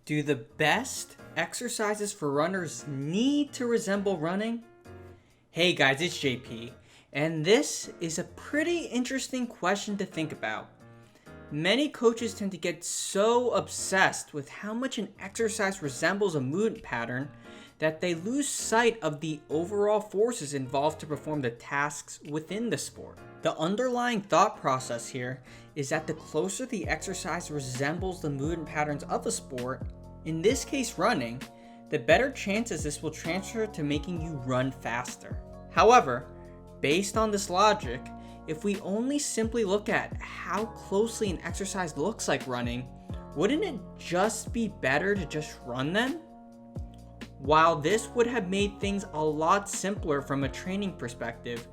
Do the best exercises for runners need to resemble running? Hey guys, it's JP, and this is a pretty interesting question to think about. Many coaches tend to get so obsessed with how much an exercise resembles a movement pattern that they lose sight of the overall forces involved to perform the tasks within the sport. The underlying thought process here is that the closer the exercise resembles the movement patterns of a sport, in this case running, the better chances this will transfer to making you run faster. However, based on this logic, if we only simply look at how closely an exercise looks like running, wouldn't it just be better to just run then? While this would have made things a lot simpler from a training perspective,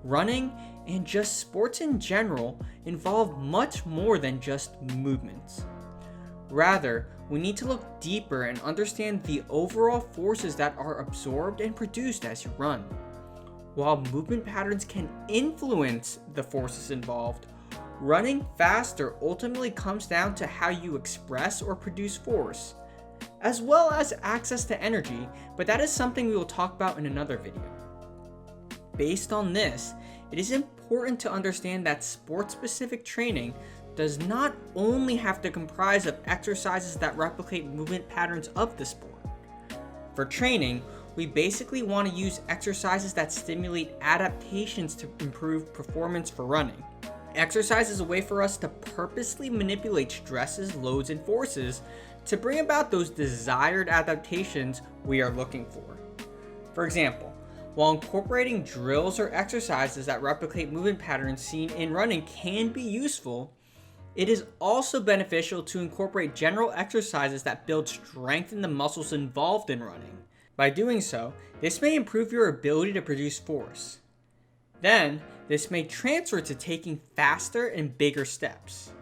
running and just sports in general involve much more than just movements. Rather, we need to look deeper and understand the overall forces that are absorbed and produced as you run. While movement patterns can influence the forces involved, running faster ultimately comes down to how you express or produce force, as well as access to energy, but that is something we will talk about in another video. Based on this, it is important to understand that sport-specific training does not only have to comprise of exercises that replicate movement patterns of the sport. For training, we basically want to use exercises that stimulate adaptations to improve performance for running. Exercise is a way for us to purposely manipulate stresses, loads, and forces to bring about those desired adaptations we are looking for. For example, while incorporating drills or exercises that replicate movement patterns seen in running can be useful, it is also beneficial to incorporate general exercises that build strength in the muscles involved in running. By doing so, this may improve your ability to produce force. Then, this may transfer to taking faster and bigger steps.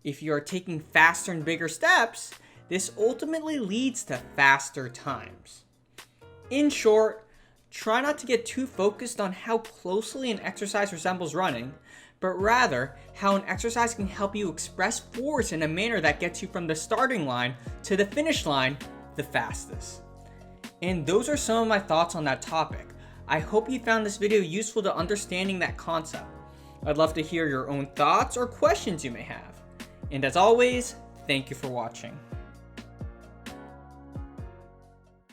If you are taking faster and bigger steps, this ultimately leads to faster times. In short, try not to get too focused on how closely an exercise resembles running, but rather how an exercise can help you express force in a manner that gets you from the starting line to the finish line the fastest. And those are some of my thoughts on that topic. I hope you found this video useful to understanding that concept. I'd love to hear your own thoughts or questions you may have. And as always, thank you for watching.